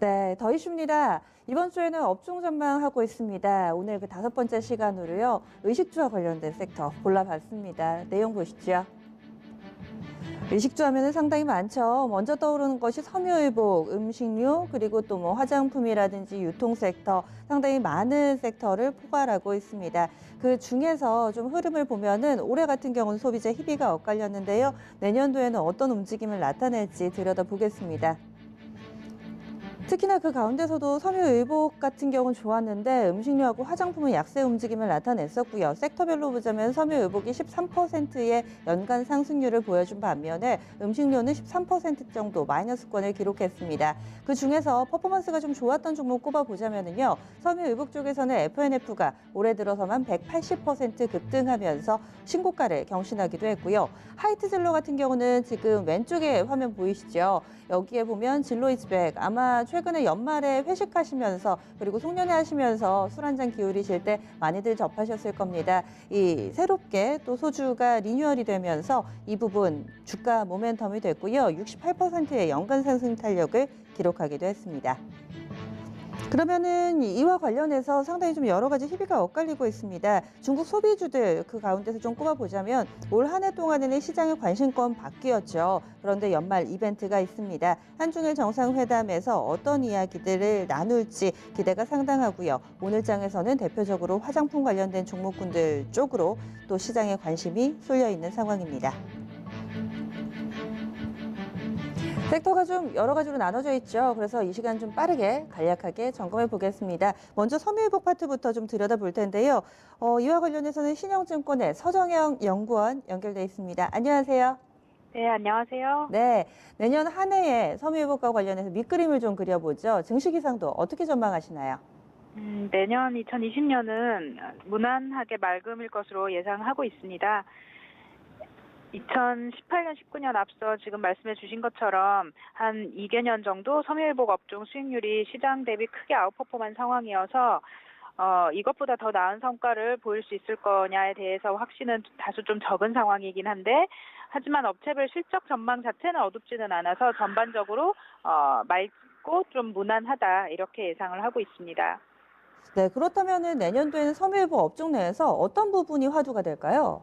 네, 더 이슈입니다. 이번 주에는 업종 전망하고 있습니다. 오늘 그 5번째 시간으로요, 의식주와 관련된 섹터 골라봤습니다. 내용 보시죠. 의식주 하면은 상당히 많죠. 먼저 떠오르는 것이 섬유의복, 음식료, 그리고 또 뭐 화장품이라든지 유통 섹터, 상당히 많은 섹터를 포괄하고 있습니다. 그 중에서 좀 흐름을 보면은 올해 같은 경우는 소비자 희비가 엇갈렸는데요. 내년도에는 어떤 움직임을 나타낼지 들여다보겠습니다. 특히나 그 가운데서도 섬유의복 같은 경우는 좋았는데 음식료하고 화장품은 약세 움직임을 나타냈었고요. 섹터별로 보자면 섬유의복이 13%의 연간 상승률을 보여준 반면에 음식료는 13% 정도 마이너스권을 기록했습니다. 그 중에서 퍼포먼스가 좀 좋았던 종목 꼽아보자면요. 섬유의복 쪽에서는 FNF가 올해 들어서만 180% 급등하면서 신고가를 경신하기도 했고요. 하이트젤러 같은 경우는 지금 왼쪽에 화면 보이시죠? 여기에 보면 진로이즈백 아마 최근에 연말에 회식하시면서 그리고 송년회 하시면서 술 한잔 기울이실 때 많이들 접하셨을 겁니다. 이 새롭게 또 소주가 리뉴얼이 되면서 이 부분 주가 모멘텀이 됐고요. 68%의 연간 상승 탄력을 기록하기도 했습니다. 그러면은 이와 관련해서 상당히 좀 여러 가지 희비가 엇갈리고 있습니다. 중국 소비주들 그 가운데서 좀 꼽아보자면 올 한 해 동안에는 시장의 관심권 바뀌었죠. 그런데 연말 이벤트가 있습니다. 한중일 정상회담에서 어떤 이야기들을 나눌지 기대가 상당하고요. 오늘 장에서는 대표적으로 화장품 관련된 종목군들 쪽으로 또 시장의 관심이 쏠려 있는 상황입니다. 섹터가 좀 여러 가지로 나눠져 있죠. 그래서 이 시간 좀 빠르게 간략하게 점검해 보겠습니다. 먼저 섬유회복 파트부터 좀 들여다볼 텐데요. 이와 관련해서는 신영증권의 서정영 연구원 연결돼 있습니다. 안녕하세요. 네, 안녕하세요. 네, 내년 한 해에 섬유회복과 관련해서 밑그림을 좀 그려보죠. 증시 기상도 어떻게 전망하시나요? 내년 2020년은 무난하게 맑음일 것으로 예상하고 있습니다. 2018년, 19년 앞서 지금 말씀해 주신 것처럼 한 2개년 정도 섬유회복 업종 수익률이 시장 대비 크게 아웃퍼폼한 상황이어서 이것보다 더 나은 성과를 보일 수 있을 거냐에 대해서 확신은 다소 좀 적은 상황이긴 한데 하지만 업체별 실적 전망 자체는 어둡지는 않아서 전반적으로 맑고 좀 무난하다 이렇게 예상을 하고 있습니다. 네, 그렇다면은 내년도에는 섬유회복 업종 내에서 어떤 부분이 화두가 될까요?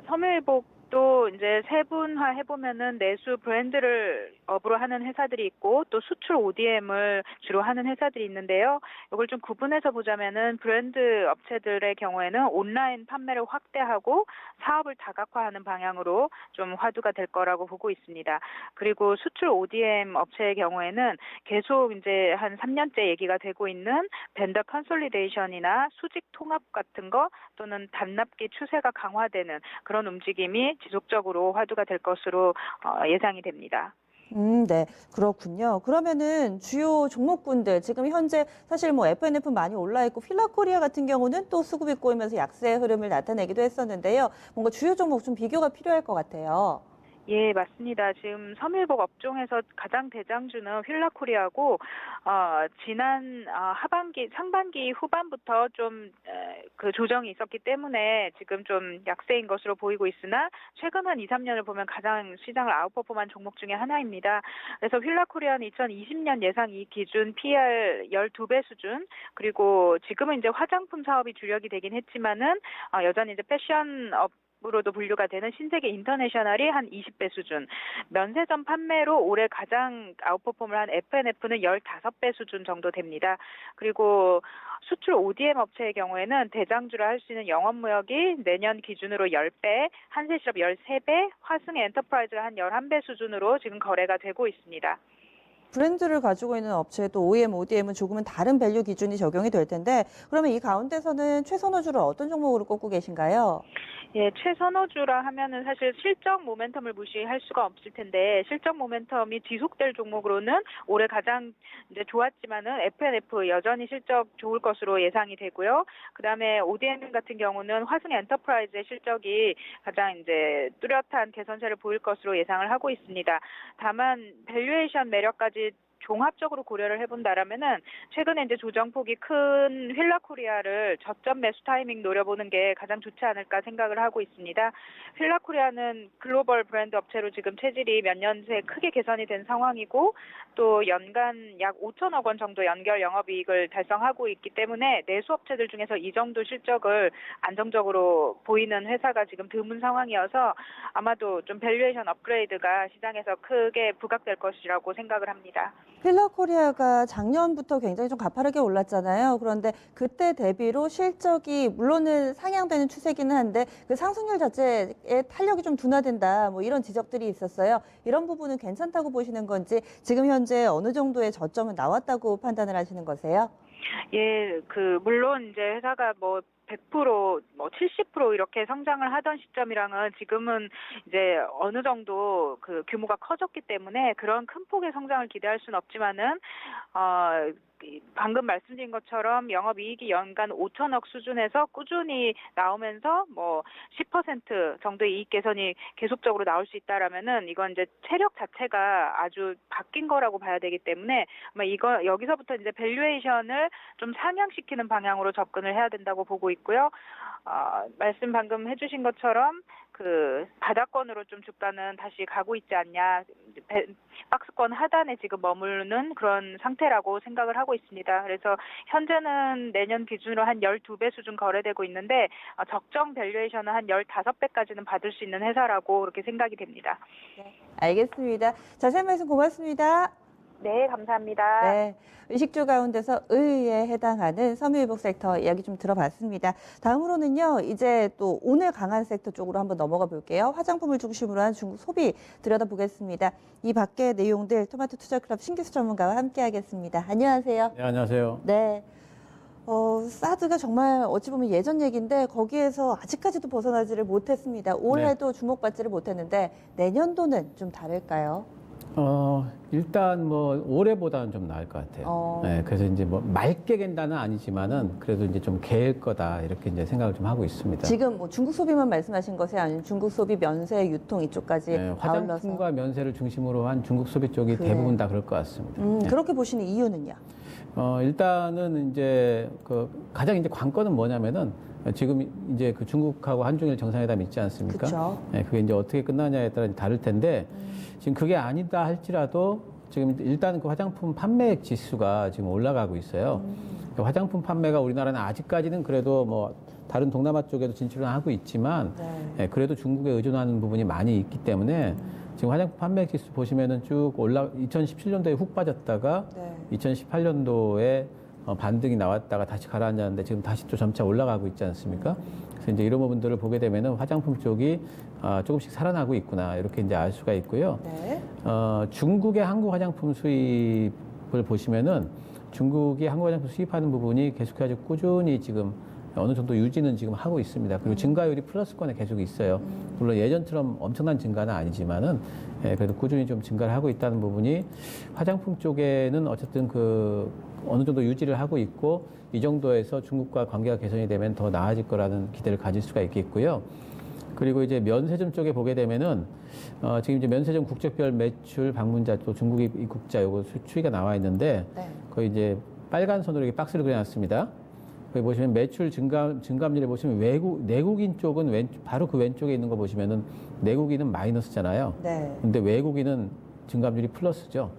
섬유회복도 이제 세분화 해보면은 내수 브랜드를 업으로 하는 회사들이 있고 또 수출 ODM을 주로 하는 회사들이 있는데요. 이걸 좀 구분해서 보자면은 브랜드 업체들의 경우에는 온라인 판매를 확대하고 사업을 다각화하는 방향으로 좀 화두가 될 거라고 보고 있습니다. 그리고 수출 ODM 업체의 경우에는 계속 이제 한 3년째 얘기가 되고 있는 벤더 컨솔리데이션이나 수직 통합 같은 거 또는 단납기 추세가 강화되는 그런 움직임이 지속적으로 화두가 될 것으로 예상이 됩니다. 네, 그렇군요. 그러면은 주요 종목군들 지금 현재 사실 뭐 FNF 많이 올라 있고 필라코리아 같은 경우는 또 수급이 꼬이면서 약세 흐름을 나타내기도 했었는데요. 뭔가 주요 종목 좀 비교가 필요할 것 같아요. 예, 맞습니다. 지금 섬유회복 업종에서 가장 대장주는 휠라코리아고 지난 하반기, 상반기 후반부터 좀 그 조정이 있었기 때문에 지금 좀 약세인 것으로 보이고 있으나 최근 한 2, 3년을 보면 가장 시장을 아웃퍼폼한 종목 중에 하나입니다. 그래서 휠라코리아는 2020년 예상 이익 기준 PER 12배 수준 그리고 지금은 이제 화장품 사업이 주력이 되긴 했지만은 여전히 이제 패션업 으로도 분류가 되는 신세계 인터내셔널이 한 20배 수준, 면세점 판매로 올해 가장 아웃퍼폼을 한 FNF는 15배 수준 정도 됩니다. 그리고 수출 ODM 업체의 경우에는 대장주를 할 수 있는 영업무역이 내년 기준으로 10배, 한세실업 13배, 화승 엔터프라이즈가 한 11배 수준으로 지금 거래가 되고 있습니다. 브랜드를 가지고 있는 업체도 OEM, ODM은 조금은 다른 밸류 기준이 적용이 될 텐데 그러면 이 가운데서는 최선호주를 어떤 종목으로 꼽고 계신가요? 예, 최선호주라 하면은 사실 실적 모멘텀을 무시할 수가 없을 텐데 실적 모멘텀이 지속될 종목으로는 올해 가장 이제 좋았지만은 FNF 여전히 실적 좋을 것으로 예상이 되고요. 그다음에 ODM 같은 경우는 화승 엔터프라이즈의 실적이 가장 이제 뚜렷한 개선세를 보일 것으로 예상을 하고 있습니다. 다만 밸류에이션 매력까지 종합적으로 고려를 해본다라면은 최근에 이제 조정폭이 큰 휠라코리아를 저점 매수 타이밍 노려보는 게 가장 좋지 않을까 생각을 하고 있습니다. 휠라코리아는 글로벌 브랜드 업체로 지금 체질이 몇 년 새 크게 개선이 된 상황이고 또 연간 약 5천억 원 정도 연결 영업이익을 달성하고 있기 때문에 내수 업체들 중에서 이 정도 실적을 안정적으로 보이는 회사가 지금 드문 상황이어서 아마도 좀 밸류에이션 업그레이드가 시장에서 크게 부각될 것이라고 생각을 합니다. 휠라코리아가 작년부터 굉장히 좀 가파르게 올랐잖아요. 그런데 그때 대비로 실적이 물론은 상향되는 추세기는 한데 그 상승률 자체의 탄력이 좀 둔화된다. 뭐 이런 지적들이 있었어요. 이런 부분은 괜찮다고 보시는 건지 지금 현재 어느 정도의 저점은 나왔다고 판단을 하시는 거세요? 예, 물론 이제 회사가 뭐 100%, 뭐 70% 이렇게 성장을 하던 시점이랑은 지금은 이제 어느 정도 그 규모가 커졌기 때문에 그런 큰 폭의 성장을 기대할 수는 없지만은 방금 말씀드린 것처럼 영업이익이 연간 5천억 수준에서 꾸준히 나오면서 뭐 10% 정도의 이익 개선이 계속적으로 나올 수 있다라면은 이건 이제 체력 자체가 아주 바뀐 거라고 봐야 되기 때문에 아마 여기서부터 이제 밸류에이션을 좀 상향시키는 방향으로 접근을 해야 된다고 보고 있고요. 말씀 방금 해주신 것처럼 그 바닥권으로 좀 주가는 다시 가고 있지 않냐, 박스권 하단에 지금 머무르는 그런 상태라고 생각을 하고 있습니다. 그래서 현재는 내년 기준으로 한 12배 수준 거래되고 있는데 적정 밸류에이션은 한 15배까지는 받을 수 있는 회사라고 그렇게 생각이 됩니다. 네, 알겠습니다. 자세한 말씀 고맙습니다. 네, 감사합니다. 네, 의식주 가운데서 의에 해당하는 섬유유복 섹터 이야기 좀 들어봤습니다. 다음으로는요, 이제 또 오늘 강한 섹터 쪽으로 한번 넘어가 볼게요. 화장품을 중심으로 한 중국 소비 들여다보겠습니다. 이 밖의 내용들 토마토 투자클럽 신기수 전문가와 함께하겠습니다. 안녕하세요. 네, 안녕하세요. 네. 사드가 정말 어찌 보면 예전 얘기인데 거기에서 아직까지도 벗어나지를 못했습니다. 올해도 주목받지를 못했는데 내년도는 좀 다를까요? 일단 뭐 올해보다는 좀 나을 것 같아요. 네, 그래서 이제 뭐 맑게 갠다는 아니지만은 그래도 이제 좀 개일 거다 이렇게 이제 생각을 좀 하고 있습니다. 지금 뭐 중국 소비만 말씀하신 것이 아니면 중국 소비, 면세, 유통 이쪽까지 네, 화장품과 면세를 중심으로 한 중국 소비 쪽이 대부분 다 그럴 것 같습니다. 네. 그렇게 보시는 이유는요? 일단은 이제 그 가장 이제 관건은 뭐냐면은 지금 이제 그 중국하고 한중일 정상회담 있지 않습니까? 그렇죠. 네, 그게 이제 어떻게 끝나냐에 따라 다를 텐데 지금 그게 아니다 할지라도 지금 일단 그 화장품 판매액 지수가 지금 올라가고 있어요. 그 화장품 판매가 우리나라는 아직까지는 그래도 뭐 다른 동남아 쪽에도 진출을 하고 있지만 네. 그래도 중국에 의존하는 부분이 많이 있기 때문에 지금 화장품 판매액 지수 보시면은 쭉 2017년도에 훅 빠졌다가 네. 2018년도에 반등이 나왔다가 다시 가라앉았는데 지금 다시 또 점차 올라가고 있지 않습니까? 그래서 이제 이런 부분들을 보게 되면은 화장품 쪽이 조금씩 살아나고 있구나 이렇게 이제 알 수가 있고요. 네. 중국의 한국 화장품 수입을 보시면은 중국이 한국 화장품 수입하는 부분이 계속해서 꾸준히 지금 어느 정도 유지는 지금 하고 있습니다. 그리고 증가율이 플러스권에 계속 있어요. 물론 예전처럼 엄청난 증가는 아니지만은 그래도 꾸준히 좀 증가를 하고 있다는 부분이 화장품 쪽에는 어쨌든 그 어느 정도 유지를 하고 있고 이 정도에서 중국과 관계가 개선이 되면 더 나아질 거라는 기대를 가질 수가 있겠고요. 그리고 이제 면세점 쪽에 보게 되면은 지금 이제 면세점 국적별 매출 방문자 또 중국 입국자 요거 추이가 나와 있는데 네. 거의 이제 빨간 선으로 이렇게 박스를 그려놨습니다. 거기 보시면 매출 증감률에 보시면 내국인 쪽은 바로 그 왼쪽에 있는 거 보시면은 내국인은 마이너스잖아요. 네. 근데 외국인은 증감률이 플러스죠.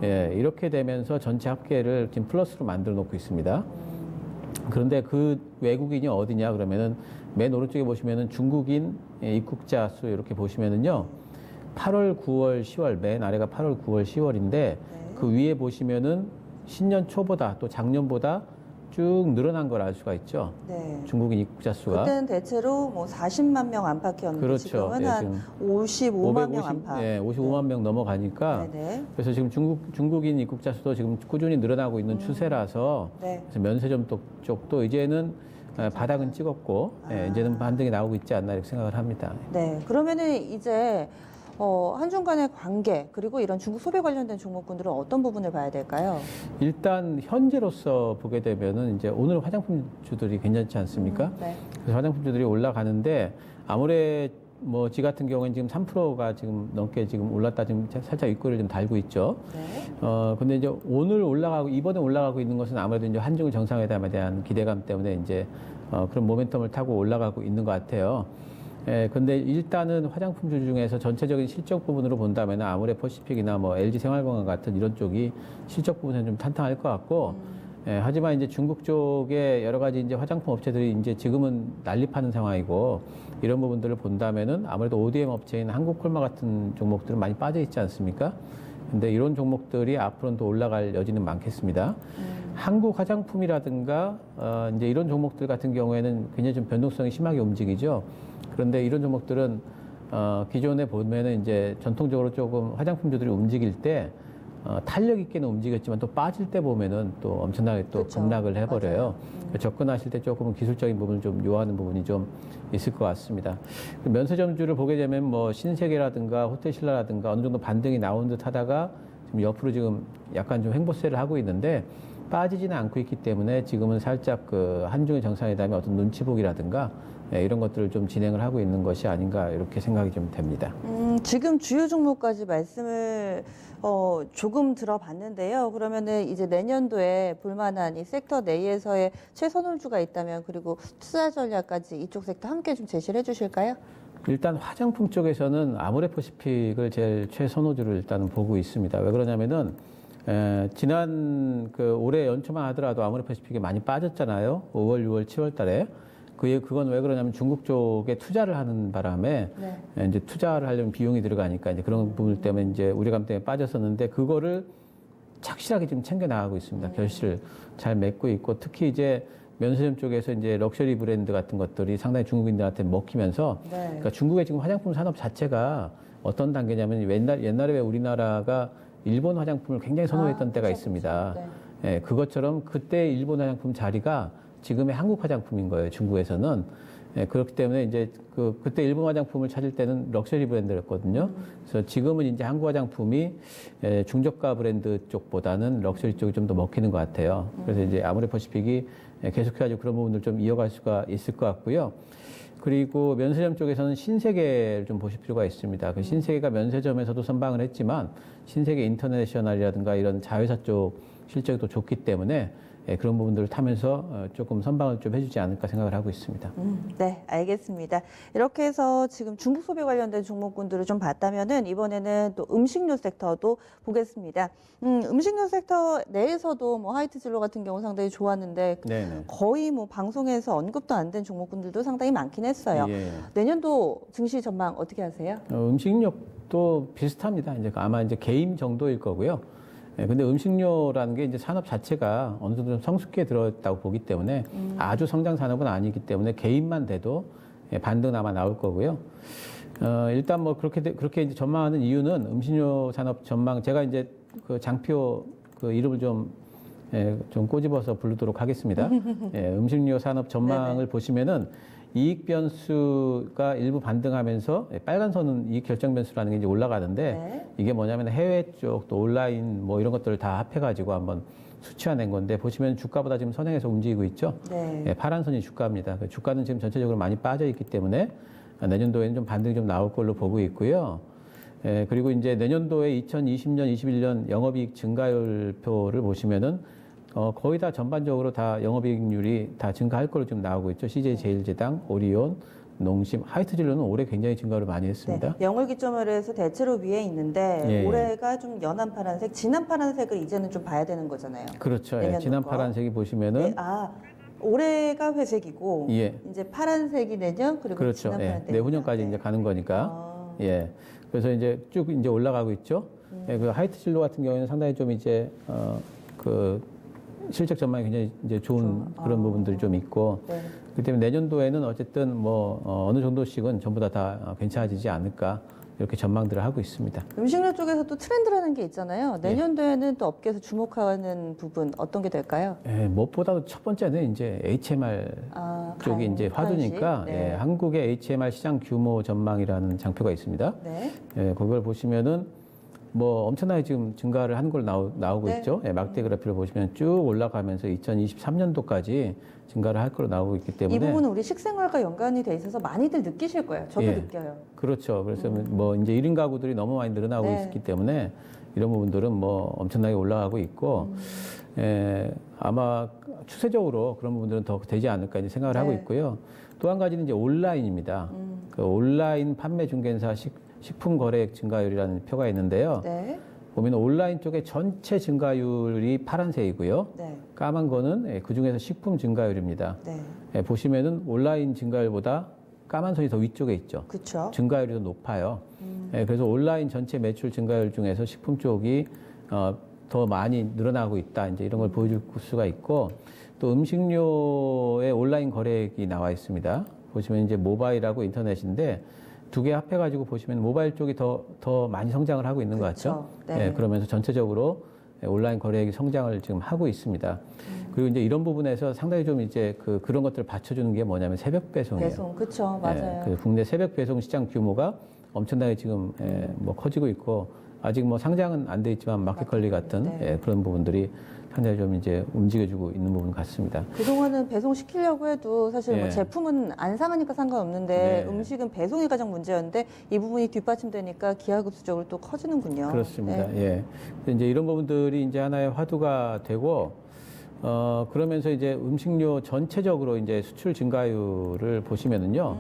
예, 이렇게 되면서 전체 합계를 지금 플러스로 만들어 놓고 있습니다. 그런데 그 외국인이 어디냐 그러면은 맨 오른쪽에 보시면은 중국인 입국자 수 이렇게 보시면은요. 8월, 9월, 10월 맨 아래가 8월, 9월, 10월인데 그 위에 보시면은 신년 초보다 또 작년보다 쭉 늘어난 걸 알 수가 있죠. 네. 중국인 입국자 수가. 그때는 대체로 뭐 40만 명 안팎이었는데 그렇죠. 지금은 예, 한 55만 명 안팎. 예, 55만 명 넘어가니까. 네네. 그래서 지금 중국인 입국자 수도 지금 꾸준히 늘어나고 있는 추세라서 네. 그래서 면세점 쪽도 이제는 바닥은 찍었고 이제는 반등이 나오고 있지 않나 이렇게 생각을 합니다. 네. 그러면은 이제 한중 간의 관계 그리고 이런 중국 소비 관련된 종목군들은 어떤 부분을 봐야 될까요? 일단 현재로서 보게 되면은 이제 오늘 화장품주들이 괜찮지 않습니까? 네. 그래서 화장품주들이 올라가는데 뭐지 같은 경우는 지금 3%가 지금 넘게 지금 올랐다 지금 살짝 윗꼬리를 좀 달고 있죠. 네. 근데 이제 오늘 올라가고 이번에 올라가고 있는 것은 아무래도 이제 한중 정상회담에 대한 기대감 때문에 이제 그런 모멘텀을 타고 올라가고 있는 것 같아요. 근데 일단은 화장품주 중에서 전체적인 실적 부분으로 본다면 아모레퍼시픽이나 뭐 LG 생활건강 같은 이런 쪽이 실적 부분은 좀 탄탄할 것 같고, 하지만 이제 중국 쪽에 여러 가지 이제 화장품 업체들이 이제 지금은 난립하는 상황이고, 이런 부분들을 본다면은 아무래도 ODM 업체인 한국콜마 같은 종목들은 많이 빠져 있지 않습니까? 근데 이런 종목들이 앞으로는 더 올라갈 여지는 많겠습니다. 한국 화장품이라든가 이제 이런 종목들 같은 경우에는 굉장히 좀 변동성이 심하게 움직이죠. 그런데 이런 종목들은 기존에 보면은 이제 전통적으로 조금 화장품주들이 움직일 때 탄력 있게는 움직였지만 또 빠질 때 보면은 또 엄청나게 또 그쵸. 급락을 해버려요. 접근하실 때 조금 기술적인 부분을 좀 요하는 부분이 좀 있을 것 같습니다. 면세점주를 보게 되면 뭐 신세계라든가 호텔신라라든가 어느 정도 반등이 나온 듯 하다가 지금 옆으로 지금 약간 좀 횡보세를 하고 있는데 빠지지는 않고 있기 때문에 지금은 살짝 그 한중의 정상회담이 어떤 눈치보기라든가 이런 것들을 좀 진행을 하고 있는 것이 아닌가 이렇게 생각이 좀 됩니다. 지금 주요 종목까지 말씀을 조금 들어봤는데요. 그러면은 이제 내년도에 볼만한 이 섹터 내에서의 최선홀주가 있다면 그리고 투자 전략까지 이쪽 섹터 함께 좀 제시를 해주실까요? 일단 화장품 쪽에서는 아모레퍼시픽을 제일 최선호주를 일단은 보고 있습니다. 왜 그러냐면은 지난 그 올해 연초만 하더라도 아모레퍼시픽이 많이 빠졌잖아요. 5월, 6월, 7월 달에. 그건 왜 그러냐면 중국 쪽에 투자를 하는 바람에 이제 투자를 하려면 비용이 들어가니까 이제 그런 부분 때문에 이제 우려감 때문에 빠졌었는데 그거를 착실하게 지금 챙겨 나가고 있습니다. 결실을 잘 맺고 있고 특히 이제 면세점 쪽에서 이제 럭셔리 브랜드 같은 것들이 상당히 중국인들한테 먹히면서 그러니까 중국의 지금 화장품 산업 자체가 어떤 단계냐면 옛날에 왜 우리나라가 일본 화장품을 굉장히 선호했던 때가 있습니다. 그것처럼 그때 일본 화장품 자리가 지금의 한국 화장품인 거예요. 중국에서는. 그렇기 때문에 이제 그때 일본 화장품을 찾을 때는 럭셔리 브랜드였거든요. 그래서 지금은 이제 한국 화장품이 중저가 브랜드 쪽보다는 럭셔리 쪽이 좀 더 먹히는 것 같아요. 그래서 이제 아모레퍼시픽이 계속해가지고 그런 부분들 좀 이어갈 수가 있을 것 같고요. 그리고 면세점 쪽에서는 신세계를 좀 보실 필요가 있습니다. 그 신세계가 면세점에서도 선방을 했지만 신세계 인터내셔널이라든가 이런 자회사 쪽 실적이 또 좋기 때문에 그런 부분들을 타면서 조금 선방을 좀 해주지 않을까 생각을 하고 있습니다. 네, 알겠습니다. 이렇게 해서 지금 중국 소비 관련된 종목군들을 좀 봤다면은 이번에는 또 음식료 섹터도 보겠습니다. 음식료 섹터 내에서도 뭐 하이트 진로 같은 경우 상당히 좋았는데 네네. 거의 뭐 방송에서 언급도 안 된 종목군들도 상당히 많긴 했어요. 예. 내년도 증시 전망 어떻게 하세요? 음식료도 비슷합니다. 이제 아마 이제 개임 정도일 거고요. 근데 음식료라는 게 이제 산업 자체가 어느 정도 좀 성숙기에 들어있다고 보기 때문에 아주 성장 산업은 아니기 때문에 개인만 돼도 반등 아마 나올 거고요. 일단 뭐 그렇게 이제 전망하는 이유는 음식료 산업 전망 제가 이제 그 장표 그 이름을 좀 꼬집어서 부르도록 하겠습니다. 음식료 산업 전망을 보시면은 이익 변수가 일부 반등하면서 빨간 선은 이익 결정 변수라는 게 이제 올라가는데 이게 뭐냐면 해외 쪽 또 온라인 뭐 이런 것들을 다 합해가지고 한번 수치화낸 건데 보시면 주가보다 지금 선행해서 움직이고 있죠. 파란 선이 주가입니다. 주가는 지금 전체적으로 많이 빠져 있기 때문에 내년도에는 좀 반등이 좀 나올 걸로 보고 있고요. 그리고 이제 내년도에 2020년, 21년 영업이익 증가율표를 보시면은 거의 다 전반적으로 다 영업이익률이 다 증가할 걸로 좀 나오고 있죠. CJ 제일제당, 오리온, 농심, 하이트 진로는 올해 굉장히 증가를 많이 했습니다. 영월 기점으로 해서 대체로 위에 있는데 예. 올해가 좀 연한 파란색, 진한 파란색을 이제는 좀 봐야 되는 거잖아요. 그렇죠. 내년도 진한 거. 파란색이 보시면은 올해가 회색이고 예. 이제 파란색이 내년 그리고 그렇죠. 진한 파란색 내후년까지 이제 가는 거니까. 예. 그래서 이제 쭉 이제 올라가고 있죠. 그 하이트 진로 같은 경우에는 상당히 좀 이제 그 실적 전망이 굉장히 이제 좋은 그런 부분들이 좀 있고 그렇기 때문에 내년도에는 어쨌든 뭐 어느 정도씩은 전부 다 괜찮아지지 않을까 이렇게 전망들을 하고 있습니다. 음식료 쪽에서 또 트렌드라는 게 있잖아요. 내년도에는 또 업계에서 주목하는 부분 어떤 게 될까요? 무엇보다도 첫 번째는 이제 HMR 쪽이 이제 화두니까 한국의 HMR 시장 규모 전망이라는 장표가 있습니다. 그걸 보시면은 뭐 엄청나게 지금 증가를 하는 걸로 나오고 네. 있죠. 예, 막대 그래프를 보시면 쭉 올라가면서 2023년도까지 증가를 할 걸로 나오고 있기 때문에 이 부분은 우리 식생활과 연관이 돼 있어서 많이들 느끼실 거예요. 저도 예. 느껴요. 그렇죠. 그래서 뭐 이제 1인 가구들이 너무 많이 늘어나고 네. 있기 때문에 이런 부분들은 뭐 엄청나게 올라가고 있고 아마 추세적으로 그런 부분들은 더 되지 않을까 이제 생각을 하고 네. 있고요. 또 한 가지는 이제 온라인입니다. 그 온라인 판매 중개사 식품 거래액 증가율이라는 표가 있는데요. 네. 보면 온라인 쪽에 전체 증가율이 파란색이고요. 네. 까만 거는 그 중에서 식품 증가율입니다. 네. 예, 보시면은 온라인 증가율보다 까만 선이 더 위쪽에 있죠. 그렇죠. 증가율이 더 높아요. 예, 그래서 온라인 전체 매출 증가율 중에서 식품 쪽이 더 많이 늘어나고 있다. 이제 이런 걸 보여줄 수가 있고 또 음식료의 온라인 거래액이 나와 있습니다. 보시면 이제 모바일하고 인터넷인데 두 개 합해가지고 보시면 모바일 쪽이 더 많이 성장을 하고 있는 것 같죠. 그렇죠. 네. 예, 그러면서 전체적으로 온라인 거래액이 성장을 지금 하고 있습니다. 그리고 이제 이런 부분에서 상당히 좀 이제 그런 것들을 받쳐주는 게 뭐냐면 새벽 배송이에요. 배송, 그렇죠. 맞아요. 그래서 국내 새벽 배송 시장 규모가 엄청나게 지금 뭐 커지고 있고 아직 뭐 상장은 안 돼 있지만 마켓컬리 같은 네. 그런 부분들이 상당히 좀 이제 움직여주고 있는 부분 같습니다. 그동안은 배송시키려고 해도 사실 뭐 예. 제품은 안 상하니까 상관없는데 네. 음식은 배송이 가장 문제였는데 이 부분이 뒷받침되니까 기하급수적으로 또 커지는군요. 그렇습니다. 네. 예. 그래서 이제 이런 부분들이 이제 하나의 화두가 되고 그러면서 이제 음식료 전체적으로 이제 수출 증가율을 보시면은요.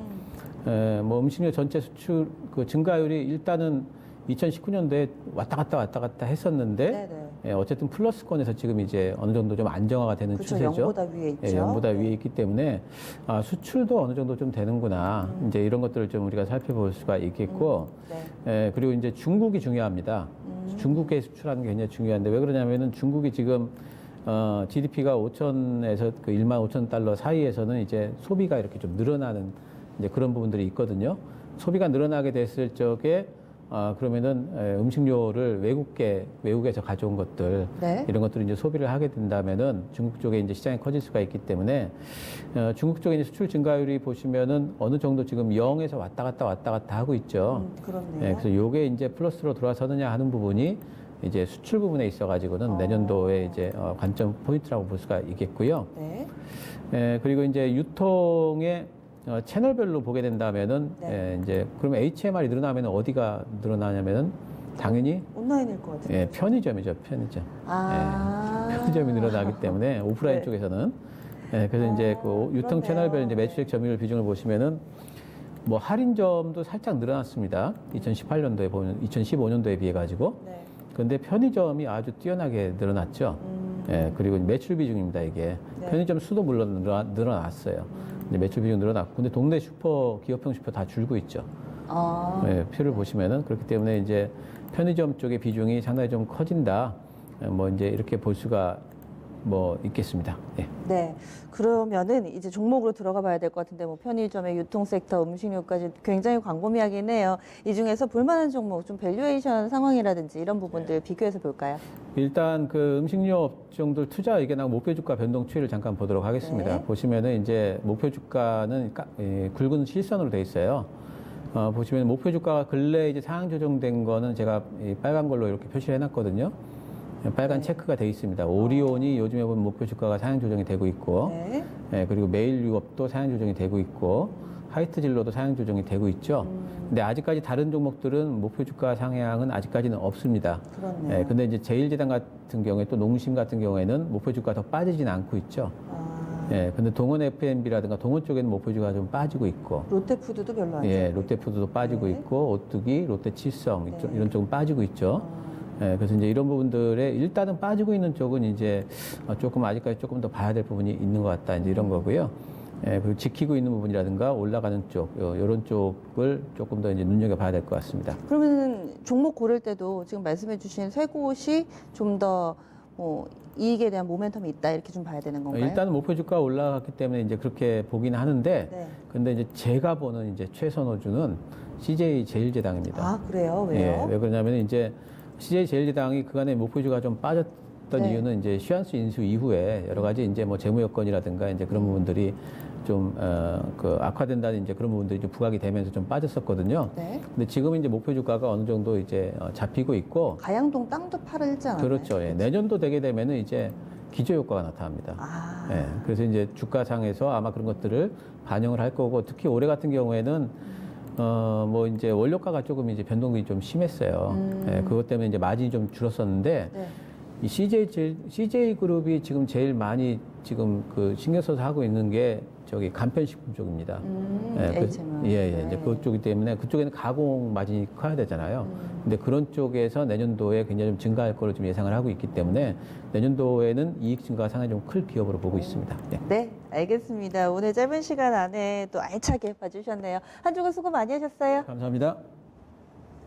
뭐 음식료 전체 수출 그 증가율이 일단은 2019년도에 왔다 갔다 했었는데 네네. 예, 어쨌든 플러스권에서 지금 이제 어느 정도 좀 안정화가 되는 그렇죠. 추세죠. 0보다 위에 있죠. 예, 0보다 위에 있기 때문에 수출도 어느 정도 좀 되는구나. 이제 이런 것들을 좀 우리가 살펴볼 수가 있겠고, 네. 예, 그리고 이제 중국이 중요합니다. 중국에 수출하는 게 굉장히 중요한데 왜 그러냐면은 중국이 지금 GDP가 5천에서 그 1만 5천 달러 사이에서는 이제 소비가 이렇게 좀 늘어나는 이제 그런 부분들이 있거든요. 소비가 늘어나게 됐을 적에 그러면은 음식료를 외국에서 가져온 것들 네. 이런 것들을 이제 소비를 하게 된다면은 중국 쪽에 이제 시장이 커질 수가 있기 때문에 중국 쪽에 이제 수출 증가율이 보시면은 어느 정도 지금 0에서 왔다 갔다 하고 있죠. 그렇네요. 예, 그래서 요게 이제 플러스로 돌아서느냐 하는 부분이 이제 수출 부분에 있어가지고는 내년도에 이제 관점 포인트라고 볼 수가 있겠고요. 네. 예, 그리고 이제 유통의 채널별로 보게 된다면은 네. 이제 그러면 HMR이 늘어나면 어디가 늘어나냐면은 당연히 온라인일 것 같아요. 예, 편의점이죠, 편의점. 아. 예, 편의점이 늘어나기 때문에 오프라인 네. 쪽에서는 예, 그래서 이제 그 유통 그렇네요. 채널별 이제 매출액 점유율 비중을 보시면은 뭐 할인점도 살짝 늘어났습니다. 2018년도에 보면 2015년도에 비해 가지고. 네. 그런데 편의점이 아주 뛰어나게 늘어났죠. 예, 그리고 매출 비중입니다, 이게. 네. 편의점 수도 물론 늘어났어요. 이제 매출 비중 늘어났고, 근데 동네 슈퍼, 기업형 슈퍼 다 줄고 있죠. 아. 예, 표를 보시면은 그렇기 때문에 이제 편의점 쪽의 비중이 상당히 좀 커진다. 뭐 이제 이렇게 볼 수가 뭐 있겠습니다. 예. 네. 그러면은 이제 종목으로 들어가 봐야 될 것 같은데 뭐 편의점의 유통 섹터, 음식료까지 굉장히 광범위하긴 해요. 이 중에서 볼만한 종목, 좀 밸류에이션 상황이라든지 이런 부분들 비교해서 볼까요? 일단 그 음식료 업종들 투자 의견하고 목표 주가 변동 추이를 잠깐 보도록 하겠습니다. 네. 보시면은 이제 목표 주가는 굵은 실선으로 돼 있어요. 보시면 목표 주가가 근래 이제 상향 조정된 거는 제가 이 빨간 걸로 이렇게 표시를 해놨거든요. 빨간 네. 체크가 돼 있습니다. 오리온이 요즘에 보면 목표 주가가 상향 조정이 되고 있고, 네. 그리고 메일 유업도 상향 조정이 되고 있고, 하이트 진로도 상향 조정이 되고 있죠. 근데 아직까지 다른 종목들은 목표 주가 상향은 아직까지는 없습니다. 그렇네요. 근데 이제 제일제당 같은 경우에 또 농심 같은 경우에는 목표 주가 더 빠지진 않고 있죠. 아. 근데 동원 F&B라든가 동원 쪽에는 목표 주가가 좀 빠지고 있고, 롯데푸드도 별로 안 좋아요. 롯데푸드도 빠지고 네. 있고, 오뚜기, 롯데칠성 네. 이런 쪽은 빠지고 있죠. 그래서 이제 이런 부분들에 일단은 빠지고 있는 쪽은 이제 조금 아직까지 조금 더 봐야 될 부분이 있는 것 같다. 이제 이런 거고요. 그리고 지키고 있는 부분이라든가 올라가는 쪽, 이런 쪽을 조금 더 이제 눈여겨봐야 될 것 같습니다. 그러면 종목 고를 때도 지금 말씀해주신 세 곳이 좀 더 뭐 이익에 대한 모멘텀이 있다 이렇게 좀 봐야 되는 건가요? 일단은 목표 주가 올라갔기 때문에 이제 그렇게 보기는 하는데, 네. 근데 이제 제가 보는 이제 최선호주는 CJ 제일제당입니다. 아 그래요? 왜요? 왜 그러냐면 이제 CJ 제일제당이 그간에 목표 주가 좀 네. 이유는 이제 시한수 인수 이후에 여러 가지 이제 뭐 재무 여건이라든가 이제 그런 부분들이 좀 그 악화된다는 이제 그런 부분들이 좀 부각이 되면서 좀 빠졌었거든요. 네. 근데 지금은 이제 목표 주가가 어느 정도 이제 잡히고 있고 가양동 땅도 팔지 않았나요? 그렇죠. 예. 내년도 되게 되면은 이제 기저 효과가 나타납니다. 아. 예. 그래서 이제 주가상에서 아마 그런 것들을 반영을 할 거고 특히 올해 같은 경우에는 뭐 이제 원료가가 조금 이제 변동이 좀 심했어요. 예. 그것 때문에 이제 마진이 좀 줄었었는데 네. 이 CJ 그룹이 지금 제일 많이 지금 그 신경 써서 하고 있는 게 저기 간편식품 쪽입니다. H는. 이제 그쪽이기 때문에 그쪽에는 가공 마진이 커야 되잖아요. 근데 그런 쪽에서 내년도에 굉장히 좀 증가할 거를 좀 예상을 하고 있기 때문에 내년도에는 이익 증가가 상당히 좀 클 기업으로 보고 있습니다. 예. 네, 알겠습니다. 오늘 짧은 시간 안에 또 알차게 봐주셨네요. 한 주간 수고 많이 하셨어요. 감사합니다.